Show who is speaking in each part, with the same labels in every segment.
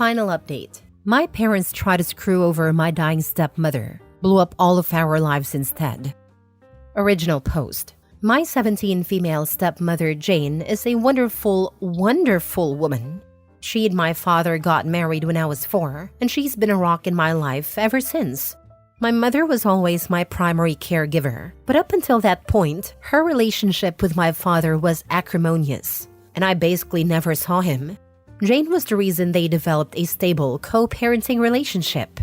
Speaker 1: Final update. My parents tried to screw over my dying stepmother, blew up all of our lives instead. Original post. My 17 female stepmother Jane is a wonderful, wonderful woman. She and my father got married when I was 4, and she's been a rock in my life ever since. My mother was always my primary caregiver, but up until that point, her relationship with my father was acrimonious, and I basically never saw him. Jane was the reason they developed a stable co-parenting relationship.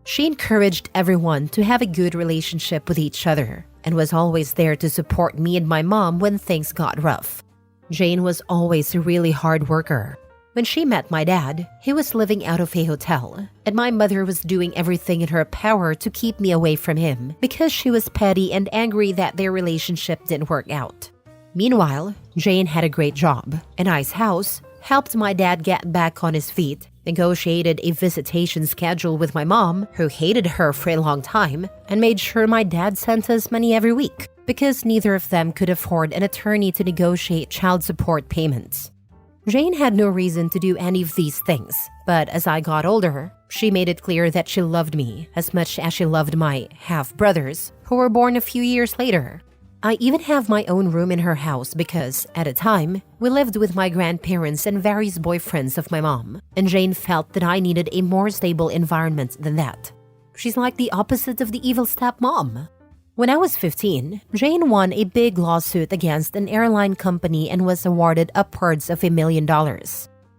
Speaker 1: She encouraged everyone to have a good relationship with each other and was always there to support me and my mom when things got rough. Jane was always a really hard worker. When she met my dad, he was living out of a hotel, and my mother was doing everything in her power to keep me away from him because she was petty and angry that their relationship didn't work out. Meanwhile, Jane had a great job, a nice house, helped my dad get back on his feet, negotiated a visitation schedule with my mom, who hated her for a long time, and made sure my dad sent us money every week because neither of them could afford an attorney to negotiate child support payments. Jane had no reason to do any of these things, but as I got older, she made it clear that she loved me as much as she loved my half-brothers, who were born a few years later. I even have my own room in her house because, at a time, we lived with my grandparents and various boyfriends of my mom, and Jane felt that I needed a more stable environment than that. She's like the opposite of the evil stepmom. When I was 15, Jane won a big lawsuit against an airline company and was awarded upwards of $1 million.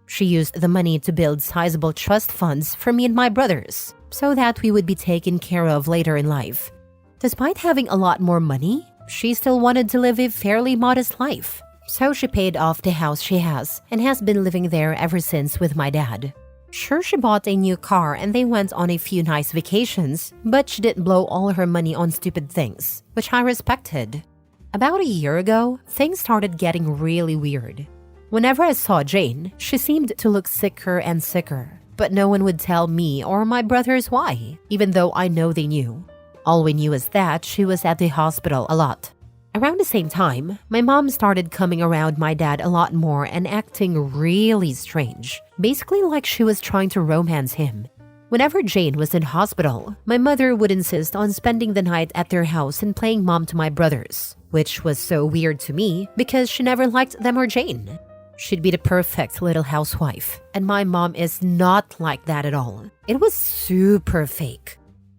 Speaker 1: She used the money to build sizable trust funds for me and my brothers, so that we would be taken care of later in life. Despite having a lot more money, she still wanted to live a fairly modest life, so she paid off the house she has and has been living there ever since with my dad. Sure, she bought a new car and they went on a few nice vacations, but she didn't blow all her money on stupid things, which I respected. About a year ago, things started getting really weird. Whenever I saw Jane, she seemed to look sicker and sicker, but no one would tell me or my brothers why, even though I know they knew. All we knew is that she was at the hospital a lot. Around the same time, my mom started coming around my dad a lot more and acting really strange, basically like she was trying to romance him. Whenever Jane was in hospital, my mother would insist on spending the night at their house and playing mom to my brothers, which was so weird to me because she never liked them or Jane. She'd be the perfect little housewife, and my mom is not like that at all. It was super fake.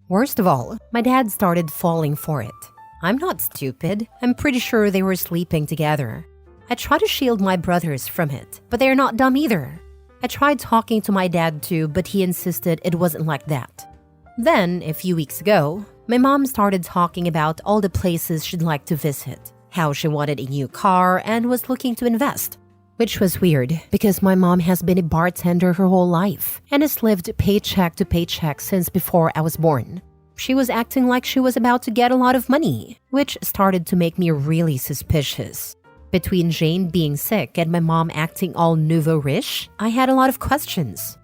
Speaker 1: Worst of all, my dad started falling for it. I'm not stupid. I'm pretty sure they were sleeping together. I tried to shield my brothers from it, but they're not dumb either. I tried talking to my dad too, but he insisted it wasn't like that. Then, a few weeks ago, my mom started talking about all the places she'd like to visit, how she wanted a new car and was looking to invest. Which was weird because my mom has been a bartender her whole life and has lived paycheck to paycheck since before I was born. She was acting like she was about to get a lot of money, which started to make me really suspicious. Between Jane being sick and my mom acting all nouveau-riche, I had a lot of questions.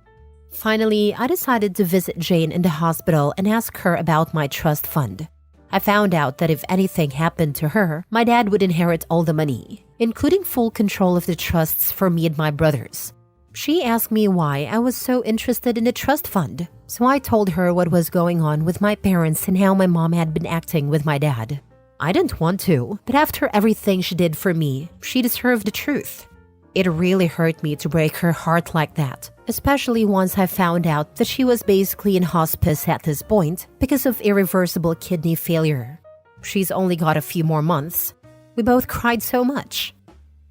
Speaker 1: Finally, I decided to visit Jane in the hospital and ask her about my trust fund. I found out that if anything happened to her, my dad would inherit all the money, including full control of the trusts for me and my brothers. She asked me why I was so interested in the trust fund, so I told her what was going on with my parents and how my mom had been acting with my dad. I didn't want to, but after everything she did for me, she deserved the truth. It really hurt me to break her heart like that, especially once I found out that she was basically in hospice at this point because of irreversible kidney failure. She's only got a few more months. We both cried so much.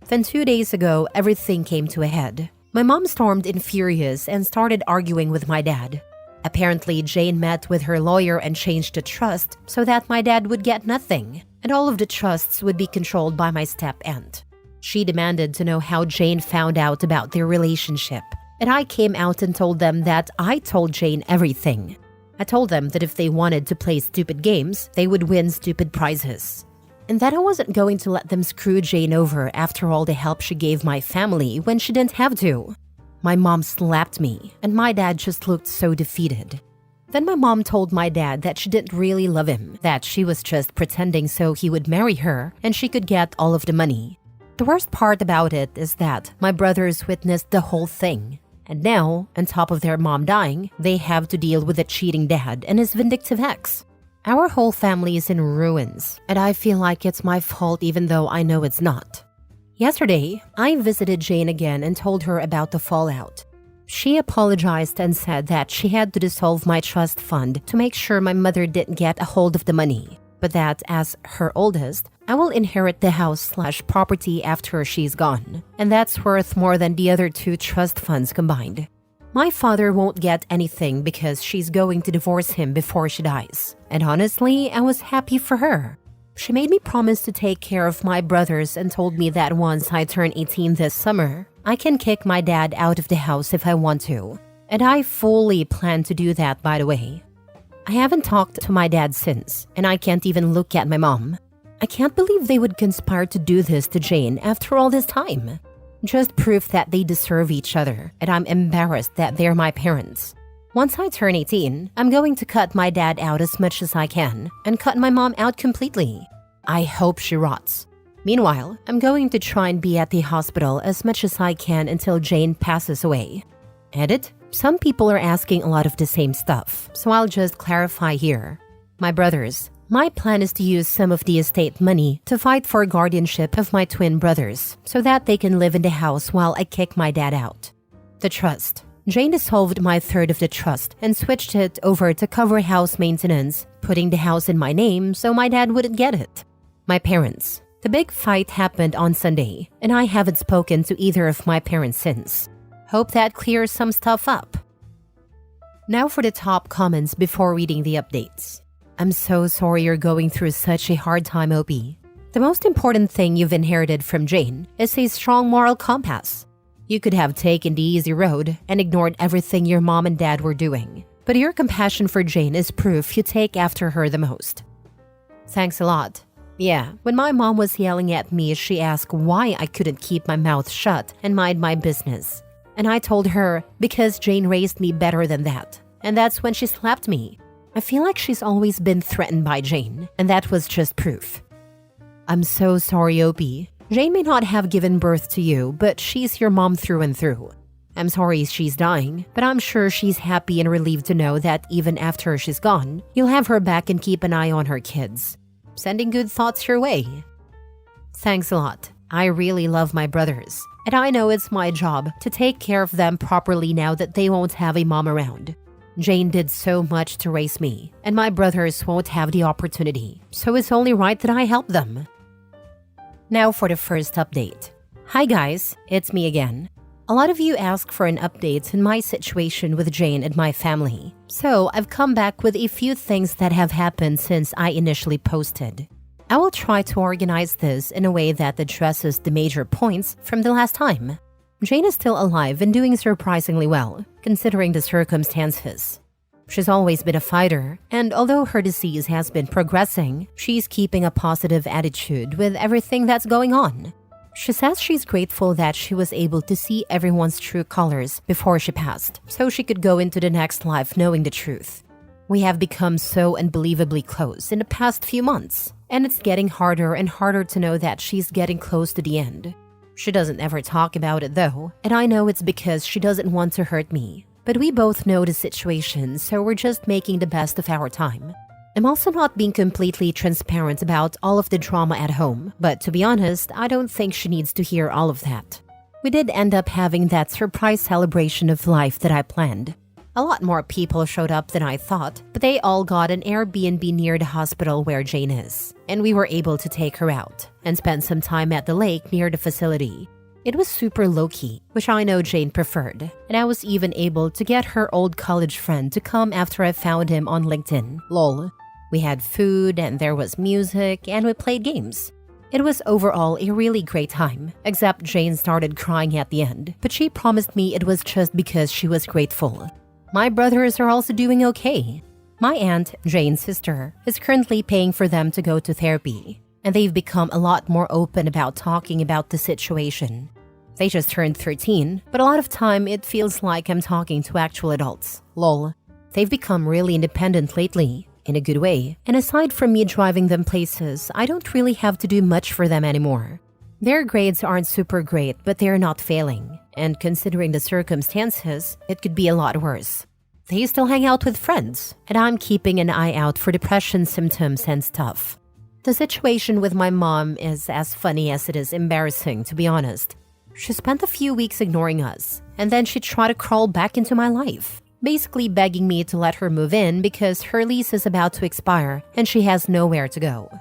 Speaker 1: Then 2 days ago, everything came to a head. My mom stormed in furious and started arguing with my dad. Apparently, Jane met with her lawyer and changed the trust so that my dad would get nothing, and all of the trusts would be controlled by my step-aunt. She demanded to know how Jane found out about their relationship, and I came out and told them that I told Jane everything. I told them that if they wanted to play stupid games, they would win stupid prizes. And that I wasn't going to let them screw Jane over after all the help she gave my family when she didn't have to. My mom slapped me, and my dad just looked so defeated. Then my mom told my dad that she didn't really love him, that she was just pretending so he would marry her and she could get all of the money. The worst part about it is that my brothers witnessed the whole thing, And now, on top of their mom dying, they have to deal with a cheating dad and his vindictive ex. Our whole family is in ruins, and I feel like it's my fault even though I know it's not. Yesterday, I visited Jane again and told her about the fallout. She apologized and said that she had to dissolve my trust fund to make sure my mother didn't get a hold of the money, but that as her oldest, I will inherit the house/property after she's gone, and that's worth more than the other two trust funds combined. My father won't get anything because she's going to divorce him before she dies, and honestly, I was happy for her. She made me promise to take care of my brothers and told me that once I turn 18 this summer, I can kick my dad out of the house if I want to, and I fully plan to do that, by the way. I haven't talked to my dad since, and I can't even look at my mom. I can't believe they would conspire to do this to Jane after all this time. Just proof that they deserve each other, and I'm embarrassed that they're my parents. Once I turn 18, I'm going to cut my dad out as much as I can and cut my mom out completely. I hope she rots. Meanwhile, I'm going to try and be at the hospital as much as I can until Jane passes away. Edit? Some people are asking a lot of the same stuff, so I'll just clarify here. My brothers, my plan is to use some of the estate money to fight for guardianship of my twin brothers so that they can live in the house while I kick my dad out. The trust. Jane dissolved my third of the trust and switched it over to cover house maintenance, putting the house in my name so my dad wouldn't get it. My parents. The big fight happened on Sunday, and I haven't spoken to either of my parents since. Hope that clears some stuff up. Now for the top comments before reading the updates. I'm so sorry you're going through such a hard time, OP. The most important thing you've inherited from Jane is a strong moral compass. You could have taken the easy road and ignored everything your mom and dad were doing, but your compassion for Jane is proof you take after her the most. Thanks a lot. Yeah, when my mom was yelling at me, she asked why I couldn't keep my mouth shut and mind my business. And I told her, because Jane raised me better than that. And that's when she slapped me. I feel like she's always been threatened by Jane, and that was just proof. I'm so sorry, OP. Jane may not have given birth to you, but she's your mom through and through. I'm sorry she's dying, but I'm sure she's happy and relieved to know that even after she's gone, you'll have her back and keep an eye on her kids. Sending good thoughts your way. Thanks a lot. I really love my brothers, and I know it's my job to take care of them properly now that they won't have a mom around. Jane did so much to raise me, and my brothers won't have the opportunity, so it's only right that I help them. Now for the first update. Hi guys, it's me again. A lot of you ask for an update in my situation with Jane and my family, so I've come back with a few things that have happened since I initially posted. I will try to organize this in a way that addresses the major points from the last time. Jane is still alive and doing surprisingly well, considering the circumstances. She's always been a fighter, and although her disease has been progressing, she's keeping a positive attitude with everything that's going on. She says she's grateful that she was able to see everyone's true colors before she passed, so she could go into the next life knowing the truth. We have become so unbelievably close in the past few months, and it's getting harder and harder to know that she's getting close to the end. She doesn't ever talk about it though, and I know it's because she doesn't want to hurt me. But we both know the situation, so we're just making the best of our time. I'm also not being completely transparent about all of the drama at home, but to be honest, I don't think she needs to hear all of that. We did end up having that surprise celebration of life that I planned. A lot more people showed up than I thought, but they all got an Airbnb near the hospital where Jane is, and we were able to take her out and spend some time at the lake near the facility. It was super low-key, which I know Jane preferred, and I was even able to get her old college friend to come after I found him on LinkedIn, lol. We had food, and there was music, and we played games. It was overall a really great time, except Jane started crying at the end, but she promised me it was just because she was grateful. My brothers are also doing okay. My aunt, Jane's sister, is currently paying for them to go to therapy, and they've become a lot more open about talking about the situation. They just turned 13, but a lot of time it feels like I'm talking to actual adults, lol. They've become really independent lately, in a good way, and aside from me driving them places, I don't really have to do much for them anymore. Their grades aren't super great, but they're not failing. And considering the circumstances, it could be a lot worse. They still hang out with friends, and I'm keeping an eye out for depression symptoms and stuff. The situation with my mom is as funny as it is embarrassing, to be honest. She spent a few weeks ignoring us, and then she tried to crawl back into my life, basically begging me to let her move in because her lease is about to expire and she has nowhere to go.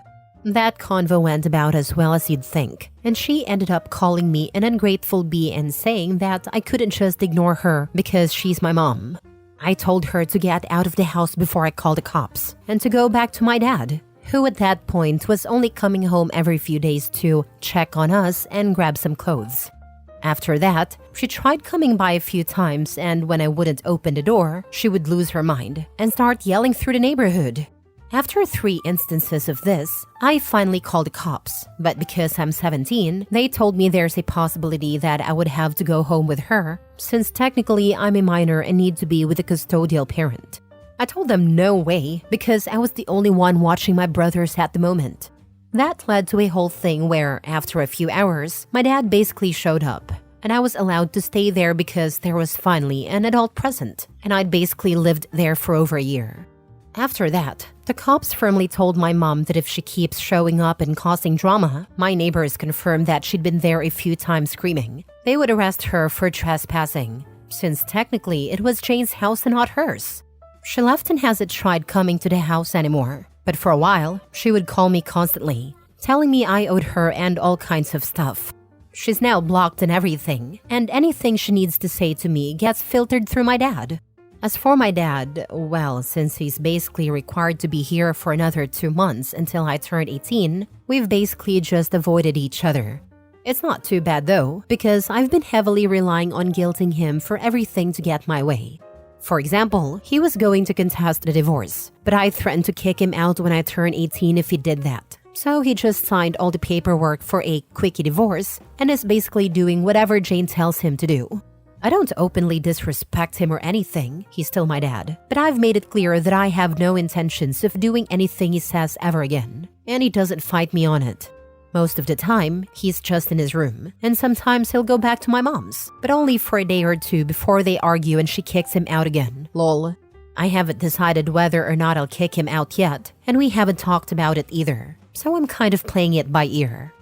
Speaker 1: That convo went about as well as you'd think, and she ended up calling me an ungrateful bee and saying that I couldn't just ignore her because she's my mom. I told her to get out of the house before I called the cops and to go back to my dad, who at that point was only coming home every few days to check on us and grab some clothes. After that, she tried coming by a few times, and when I wouldn't open the door, she would lose her mind and start yelling through the neighborhood. After 3 instances of this, I finally called the cops, but because I'm 17, they told me there's a possibility that I would have to go home with her, since technically I'm a minor and need to be with a custodial parent. I told them no way, because I was the only one watching my brothers at the moment. That led to a whole thing where, after a few hours, my dad basically showed up, and I was allowed to stay there because there was finally an adult present, and I'd basically lived there for over a year. After that, the cops firmly told my mom that if she keeps showing up and causing drama, my neighbors confirmed that she'd been there a few times screaming. They would arrest her for trespassing, since technically it was Jane's house and not hers. She left and hasn't tried coming to the house anymore, but for a while, she would call me constantly, telling me I owed her and all kinds of stuff. She's now blocked and everything, and anything she needs to say to me gets filtered through my dad. As for my dad, well, since he's basically required to be here for another 2 months until I turn 18, we've basically just avoided each other. It's not too bad though, because I've been heavily relying on guilting him for everything to get my way. For example, he was going to contest the divorce, but I threatened to kick him out when I turn 18 if he did that. So he just signed all the paperwork for a quickie divorce and is basically doing whatever Jane tells him to do. I don't openly disrespect him or anything, he's still my dad, but I've made it clear that I have no intentions of doing anything he says ever again, and he doesn't fight me on it. Most of the time, he's just in his room, and sometimes he'll go back to my mom's, but only for a day or 2 before they argue and she kicks him out again. Lol. I haven't decided whether or not I'll kick him out yet, and we haven't talked about it either, so I'm kind of playing it by ear.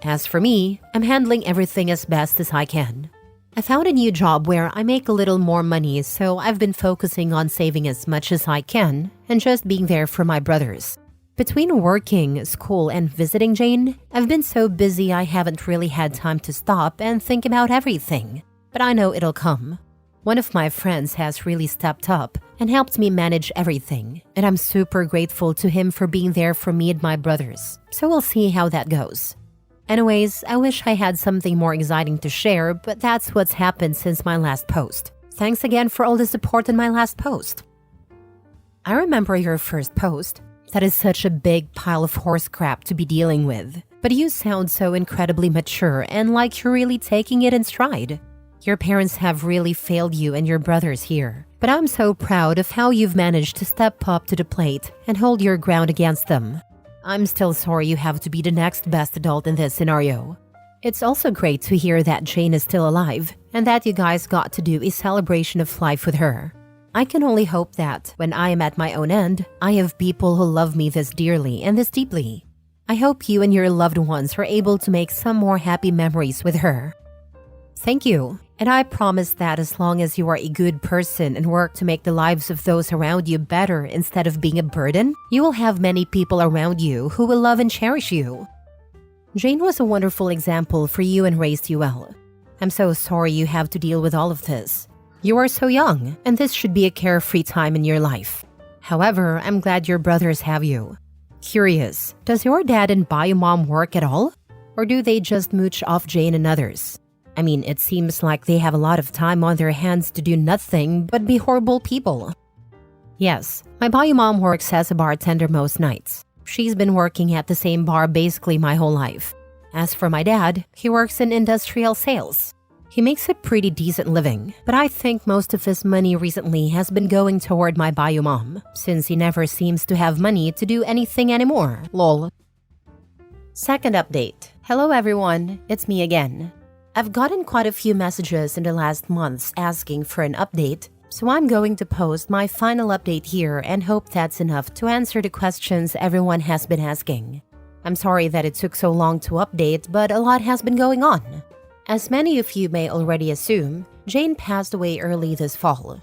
Speaker 1: As for me, I'm handling everything as best as I can. I found a new job where I make a little more money, so I've been focusing on saving as much as I can and just being there for my brothers. Between working, school, and visiting Jane, I've been so busy I haven't really had time to stop and think about everything. But I know it'll come. One of my friends has really stepped up and helped me manage everything, and I'm super grateful to him for being there for me and my brothers. So we'll see how that goes. Anyways, I wish I had something more exciting to share, but that's what's happened since my last post. Thanks again for all the support in my last post. I remember your first post. That is such a big pile of horse crap to be dealing with. But you sound so incredibly mature and like you're really taking it in stride. Your parents have really failed you and your brothers here. But I'm so proud of how you've managed to step up to the plate and hold your ground against them. I'm still sorry you have to be the next best adult in this scenario. It's also great to hear that Jane is still alive and that you guys got to do a celebration of life with her. I can only hope that, when I am at my own end, I have people who love me this dearly and this deeply. I hope you and your loved ones are able to make some more happy memories with her. Thank you, and I promise that as long as you are a good person and work to make the lives of those around you better instead of being a burden, you will have many people around you who will love and cherish you. Jane was a wonderful example for you and raised you well. I'm so sorry you have to deal with all of this. You are so young, and this should be a carefree time in your life. However, I'm glad your brothers have you. Curious, does your dad and bio mom work at all? Or do they just mooch off Jane and others? I mean, it seems like they have a lot of time on their hands to do nothing but be horrible people. Yes, my bio mom works as a bartender most nights. She's been working at the same bar basically my whole life. As for my dad, he works in industrial sales. He makes a pretty decent living, but I think most of his money recently has been going toward my bio mom, since he never seems to have money to do anything anymore, lol. Second update. Hello everyone, it's me again. I've gotten quite a few messages in the last months asking for an update, so I'm going to post my final update here and hope that's enough to answer the questions everyone has been asking. I'm sorry that it took so long to update, but a lot has been going on. As many of you may already assume, Jane passed away early this fall.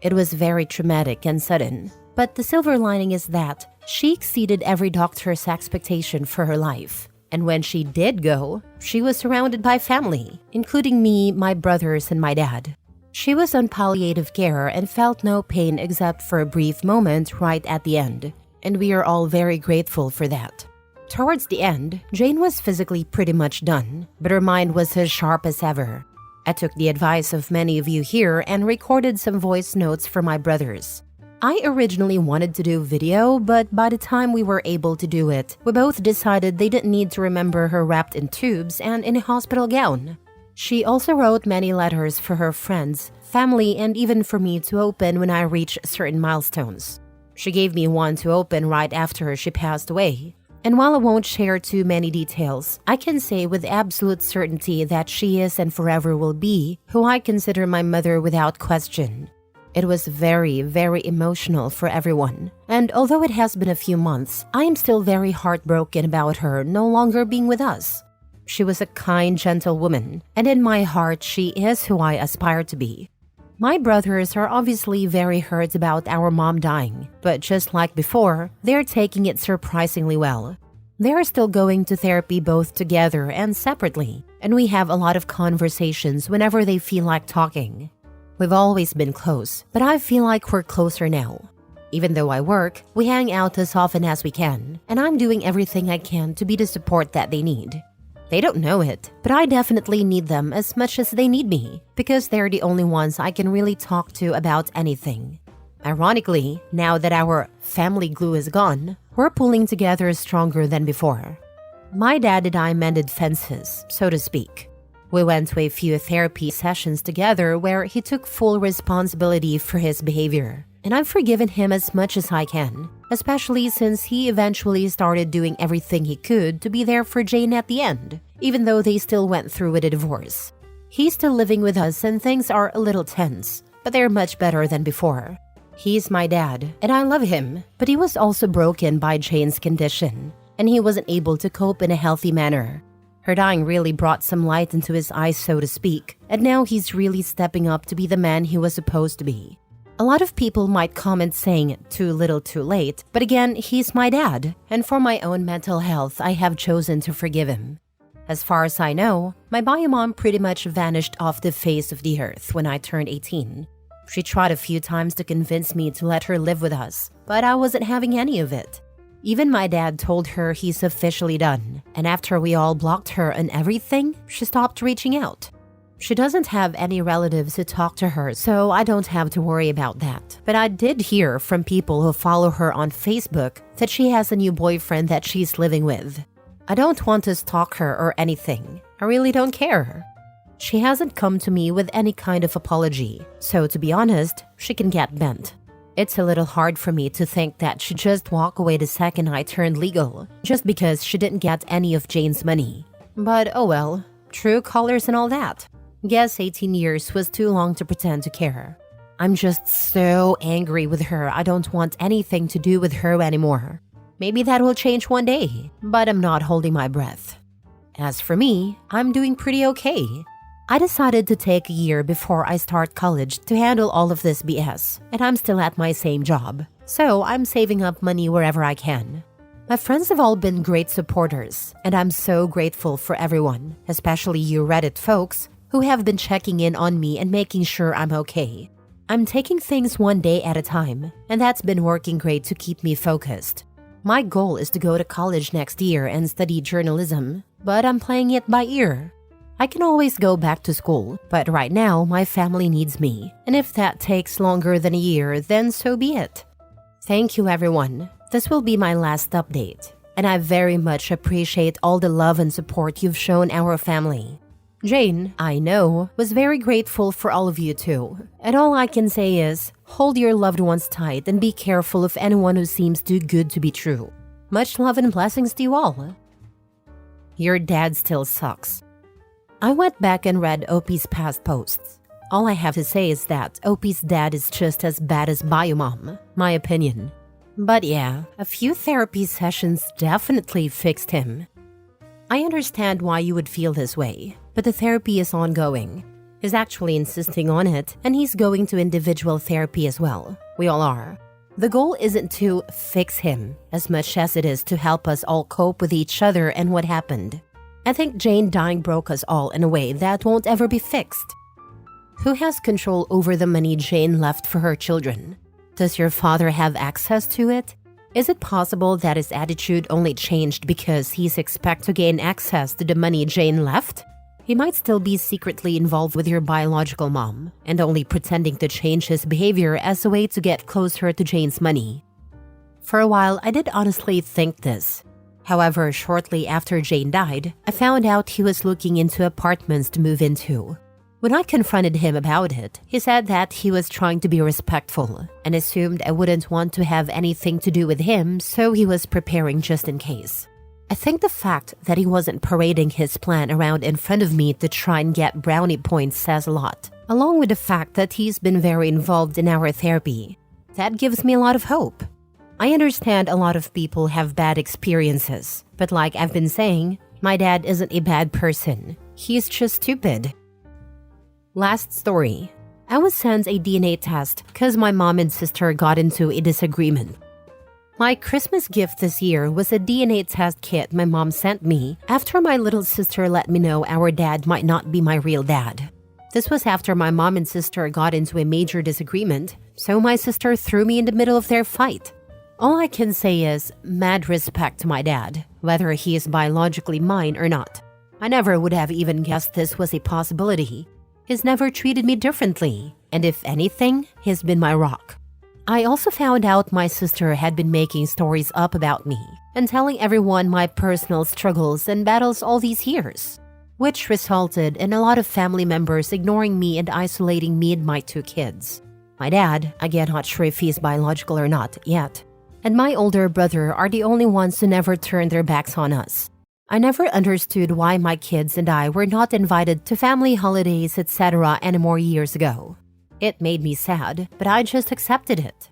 Speaker 1: It was very traumatic and sudden, but the silver lining is that she exceeded every doctor's expectation for her life. And when she did go, she was surrounded by family, including me, my brothers, and my dad. She was on palliative care and felt no pain except for a brief moment right at the end, and we are all very grateful for that. Towards the end, Jane was physically pretty much done, but her mind was as sharp as ever. I took the advice of many of you here and recorded some voice notes for my brothers. I originally wanted to do video, but by the time we were able to do it, we both decided they didn't need to remember her wrapped in tubes and in a hospital gown. She also wrote many letters for her friends, family, and even for me to open when I reached certain milestones. She gave me one to open right after she passed away. And while I won't share too many details, I can say with absolute certainty that she is and forever will be who I consider my mother without question. It was very, very emotional for everyone, and although it has been a few months, I am still very heartbroken about her no longer being with us. She was a kind, gentle woman, and in my heart, she is who I aspire to be. My brothers are obviously very hurt about our mom dying, but just like before, they're taking it surprisingly well. They're still going to therapy both together and separately, and we have a lot of conversations whenever they feel like talking. We've always been close, but I feel like we're closer now. Even though I work, we hang out as often as we can, and I'm doing everything I can to be the support that they need. They don't know it, but I definitely need them as much as they need me, because they're the only ones I can really talk to about anything. Ironically, now that our family glue is gone, we're pulling together stronger than before. My dad and I mended fences, so to speak. We went to a few therapy sessions together where he took full responsibility for his behavior, and I've forgiven him as much as I can, especially since he eventually started doing everything he could to be there for Jane at the end, even though they still went through with a divorce. He's still living with us and things are a little tense, but they're much better than before. He's my dad, and I love him, but he was also broken by Jane's condition, and he wasn't able to cope in a healthy manner. Her dying really brought some light into his eyes, so to speak, and now he's really stepping up to be the man he was supposed to be. A lot of people might comment saying too little too late, but again, he's my dad, and for my own mental health, I have chosen to forgive him. As far as I know, my bio mom pretty much vanished off the face of the earth when I turned 18. She tried a few times to convince me to let her live with us, but I wasn't having any of it. Even my dad told her he's officially done, and after we all blocked her on everything, she stopped reaching out. She doesn't have any relatives who talk to her, so I don't have to worry about that. But I did hear from people who follow her on Facebook that she has a new boyfriend that she's living with. I don't want to stalk her or anything. I really don't care. She hasn't come to me with any kind of apology, so to be honest, she can get bent. It's a little hard for me to think that she'd just walk away the second I turned legal, just because she didn't get any of Jane's money. But oh well, true colors and all that. Guess 18 years was too long to pretend to care. I'm just so angry with her, I don't want anything to do with her anymore. Maybe that will change one day, but I'm not holding my breath. As for me, I'm doing pretty okay. I decided to take a year before I start college to handle all of this BS, and I'm still at my same job, so I'm saving up money wherever I can. My friends have all been great supporters, and I'm so grateful for everyone, especially you Reddit folks, who have been checking in on me and making sure I'm okay. I'm taking things one day at a time, and that's been working great to keep me focused. My goal is to go to college next year and study journalism, but I'm playing it by ear. I can always go back to school, but right now my family needs me, and if that takes longer than a year, then so be it. Thank you everyone. This will be my last update, and I very much appreciate all the love and support you've shown our family. Jane, I know, was very grateful for all of you too, and all I can say is, hold your loved ones tight and be careful of anyone who seems too good to be true. Much love and blessings to you all. Your dad still sucks. I went back and read OP's past posts. All I have to say is that OP's dad is just as bad as Biomom, my opinion. But yeah, a few therapy sessions definitely fixed him. I understand why you would feel this way, but the therapy is ongoing. He's actually insisting on it, and he's going to individual therapy as well. We all are. The goal isn't to fix him as much as it is to help us all cope with each other and what happened. I think Jane dying broke us all in a way that won't ever be fixed. Who has control over the money Jane left for her children? Does your father have access to it? Is it possible that his attitude only changed because he's expected to gain access to the money Jane left? He might still be secretly involved with your biological mom and only pretending to change his behavior as a way to get closer to Jane's money. For a while, I did honestly think this. However, shortly after Jane died, I found out he was looking into apartments to move into. When I confronted him about it, he said that he was trying to be respectful and assumed I wouldn't want to have anything to do with him, so he was preparing just in case. I think the fact that he wasn't parading his plan around in front of me to try and get brownie points says a lot, along with the fact that he's been very involved in our therapy. That gives me a lot of hope. I understand a lot of people have bad experiences, but like I've been saying, my dad isn't a bad person. He's just stupid. Last story. I was sent a DNA test because my mom and sister got into a disagreement. My Christmas gift this year was a DNA test kit my mom sent me after my little sister let me know our dad might not be my real dad. This was after my mom and sister got into a major disagreement, so my sister threw me in the middle of their fight. All I can say is mad respect to my dad, whether he is biologically mine or not. I never would have even guessed this was a possibility. He's never treated me differently, and if anything, he's been my rock. I also found out my sister had been making stories up about me and telling everyone my personal struggles and battles all these years, which resulted in a lot of family members ignoring me and isolating me and my 2 kids. My dad, again not sure if he's biological or not yet, and my older brother are the only ones who never turned their backs on us. I never understood why my kids and I were not invited to family holidays, etc. anymore years ago. It made me sad, but I just accepted it.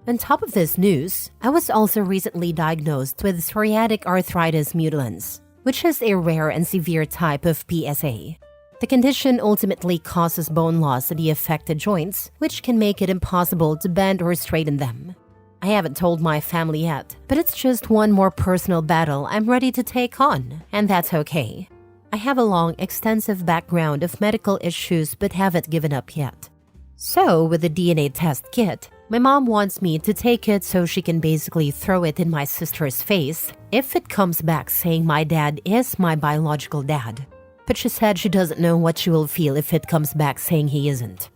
Speaker 1: On top of this news, I was also recently diagnosed with psoriatic arthritis mutilans, which is a rare and severe type of PSA. The condition ultimately causes bone loss in the affected joints, which can make it impossible to bend or straighten them. I haven't told my family yet, but it's just one more personal battle I'm ready to take on, and that's okay. I have a long, extensive background of medical issues but haven't given up yet. So, with the DNA test kit, my mom wants me to take it so she can basically throw it in my sister's face if it comes back saying my dad is my biological dad. But she said she doesn't know what she will feel if it comes back saying he isn't.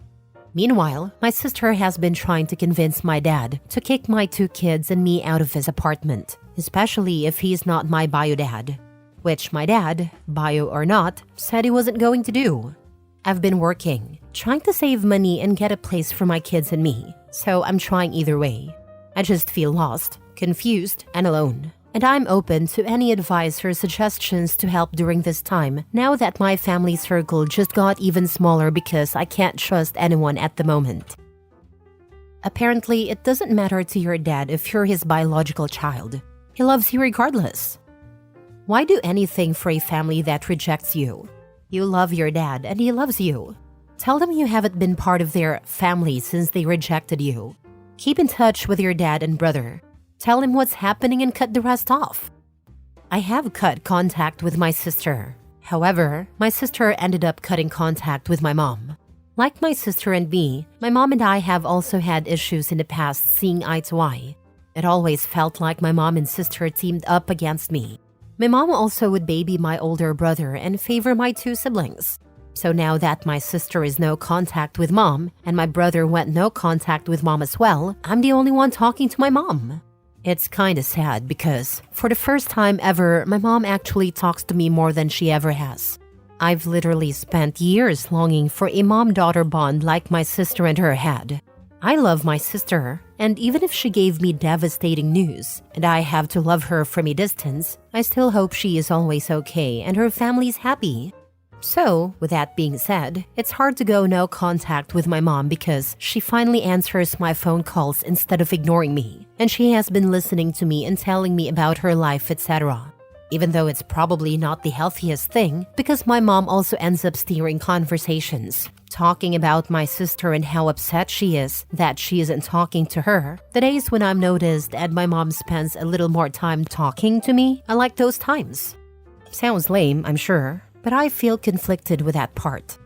Speaker 1: Meanwhile, my sister has been trying to convince my dad to kick my 2 kids and me out of his apartment, especially if he's not my bio dad, which my dad, bio or not, said he wasn't going to do. I've been working, trying to save money and get a place for my kids and me, so I'm trying either way. I just feel lost, confused, and alone. And I'm open to any advice or suggestions to help during this time now that my family circle just got even smaller because I can't trust anyone at the moment. Apparently, it doesn't matter to your dad if you're his biological child. He loves you regardless. Why do anything for a family that rejects you? You love your dad and he loves you. Tell them you haven't been part of their family since they rejected you. Keep in touch with your dad and brother. Tell him what's happening and cut the rest off. I have cut contact with my sister. However, my sister ended up cutting contact with my mom. Like my sister and me, my mom and I have also had issues in the past seeing eye to eye. It always felt like my mom and sister teamed up against me. My mom also would baby my older brother and favor my 2 siblings. So now that my sister is no contact with mom and my brother went no contact with mom as well, I'm the only one talking to my mom. It's kinda sad because, for the first time ever, my mom actually talks to me more than she ever has. I've literally spent years longing for a mom-daughter bond like my sister and her had. I love my sister, and even if she gave me devastating news and I have to love her from a distance, I still hope she is always okay and her family's happy. So, with that being said, it's hard to go no contact with my mom because she finally answers my phone calls instead of ignoring me, and she has been listening to me and telling me about her life, etc. Even though it's probably not the healthiest thing, because my mom also ends up steering conversations, talking about my sister and how upset she is that she isn't talking to her. The days when I'm noticed and my mom spends a little more time talking to me, I like those times. Sounds lame, I'm sure, but I feel conflicted with that part.